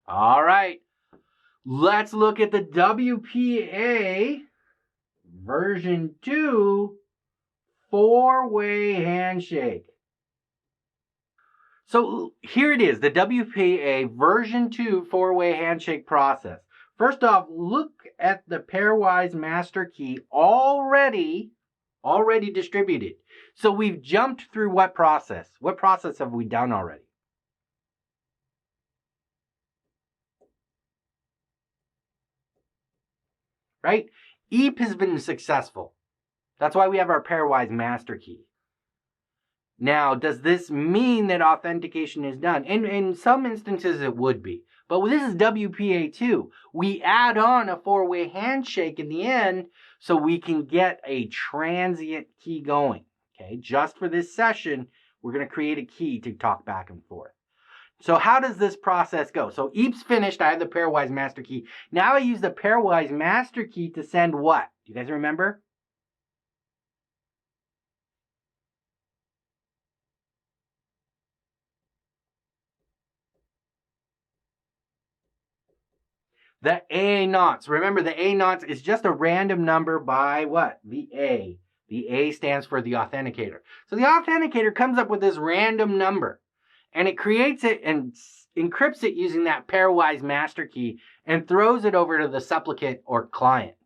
All right. Let's look at the WPA version 2 four-way handshake. So here it is, the WPA version 2 four-way handshake process. First off, look at the pairwise master key already distributed. So we've jumped through what process? What process have we done already? Right? EAP has been successful. That's why we have our pairwise master key. Now, does this mean that authentication is done? In some instances, it would be. But this is WPA2. We add on a four-way handshake in the end so we can get a transient key going. Okay, just for this session, we're going to create a key to talk back and forth. So how does this process go? So EAP's finished. I have the pairwise master key. Now I use the pairwise master key to send what? Do you guys remember? The A naughts. Remember, the A naughts is just a random number by what? The A. The A stands for the authenticator. So the authenticator comes up with this random number, and it creates it and encrypts it using that pairwise master key and throws it over to the supplicant or client.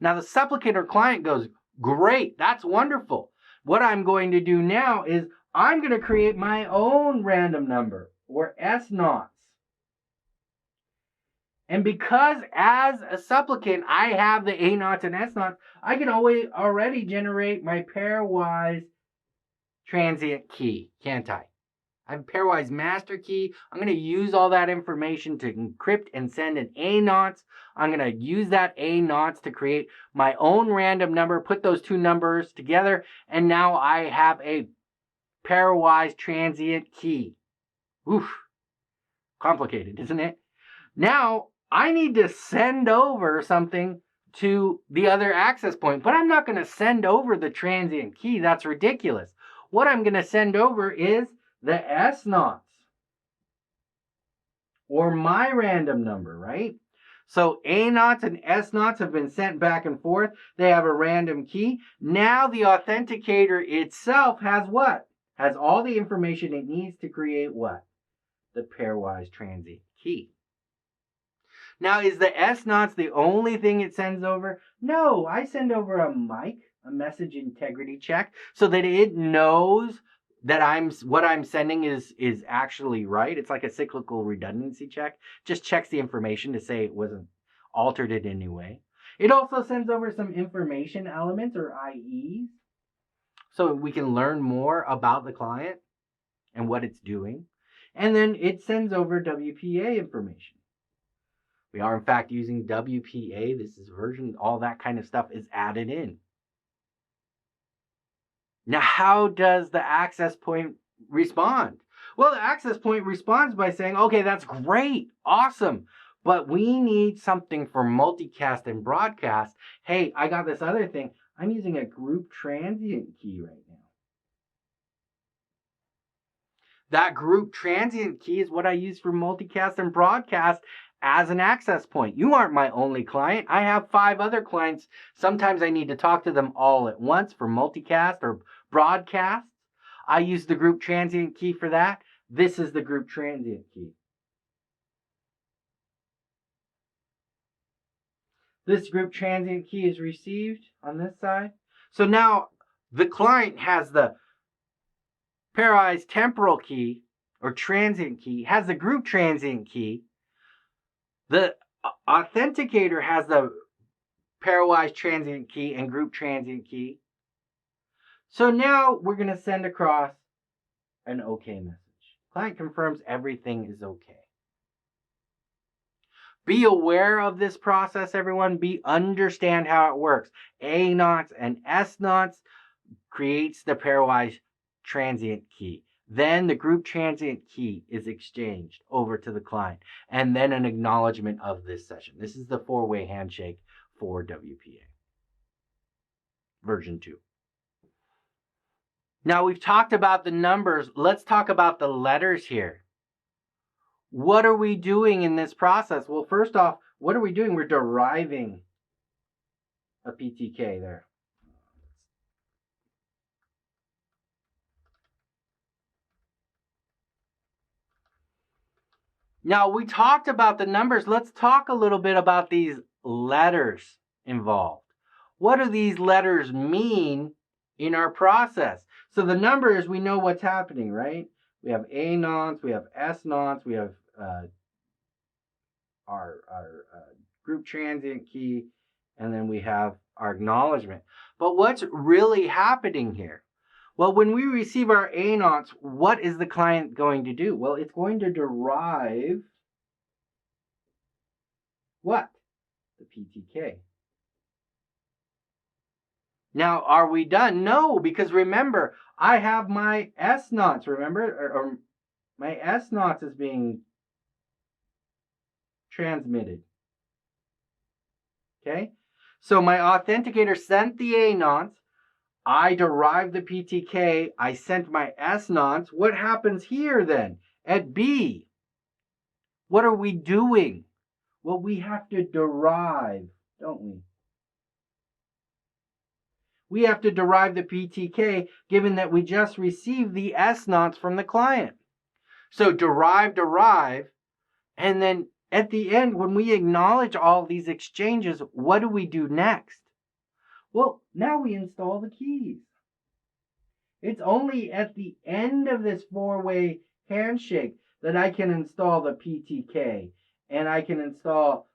Now the supplicant or client goes, great, that's wonderful. What I'm going to do now is I'm going to create my own random number, or S naughts. And because as a supplicant, I have the A naughts and S naughts, I can already generate my pairwise transient key, can't I? I have a pairwise master key. I'm going to use all that information to encrypt and send an A naughts. I'm going to use that A naughts to create my own random number, put those two numbers together, and now I have a pairwise transient key. Oof. Complicated, isn't it? Now, I need to send over something to the other access point, but I'm not going to send over the transient key. That's ridiculous. What I'm going to send over is the S naughts, or my random number, right? So A naughts and S naughts have been sent back and forth. They have a random key. Now the authenticator itself has what? Has all the information it needs to create what? The pairwise transient key. Now, is the S naughts the only thing it sends over? No, I send over a mic, a message integrity check, so that it knows that what I'm sending is actually right. It's like a cyclical redundancy check. Just checks the information to say it wasn't altered in any way. It also sends over some information elements, or IEs, so we can learn more about the client and what it's doing. And then it sends over WPA information. We are, in fact, using WPA. This is version, all that kind of stuff is added in. Now, how does the access point respond? Well, the access point responds by saying, okay, that's great, awesome, but we need something for multicast and broadcast. Hey, I got this other thing. I'm using a group transient key right now. That group transient key is what I use for multicast and broadcast as an access point. You aren't my only client. I have 5 other clients. Sometimes I need to talk to them all at once for multicast or broadcast. I use the group transient key for that. This is the group transient key. This group transient key is received on this side. So now the client has the pairwise temporal key or transient key, has the group transient key. The authenticator has the pairwise transient key and group transient key. So now we're going to send across an OK message. Client confirms everything is OK. Be aware of this process, everyone. Understand how it works. A naughts and S naughts creates the pairwise transient key. Then the group transient key is exchanged over to the client, and then an acknowledgement of this session. This is the four-way handshake for WPA version 2. Now we've talked about the numbers. Let's talk about the letters here. What are we doing in this process? Well, first off, what are we doing? We're deriving a PTK there. Now, we talked about the numbers. Let's talk a little bit about these letters involved. What do these letters mean in our process? So the numbers, we know what's happening, right? We have A nonce, we have S nonce, we have our group transient key, and then we have our acknowledgement. But what's really happening here? Well, when we receive our A nonce, what is the client going to do? Well, it's going to derive what? The PTK. Now, are we done? No, because remember, I have my S nonce, remember? Or my S nonce is being transmitted. Okay? So my authenticator sent the A nonce. I derived the PTK. I sent my S nonce. What happens here then? At B, what are we doing? Well, we have to derive, don't we? We have to derive the PTK given that we just received the S nonce from the client. So derive, and then at the end, when we acknowledge all these exchanges, what do we do next? Well, now we install the keys. It's only at the end of this four-way handshake that I can install the PTK, and I can install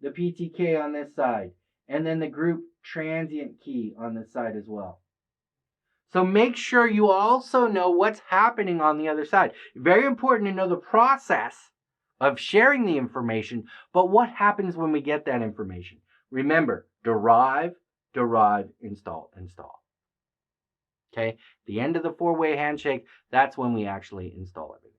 the PTK on this side, and then the group transient key on this side as well. So make sure you also know what's happening on the other side. Very important to know the process of sharing the information, but what happens when we get that information? Remember, derive, install. Okay, the end of the four-way handshake, that's when we actually install everything.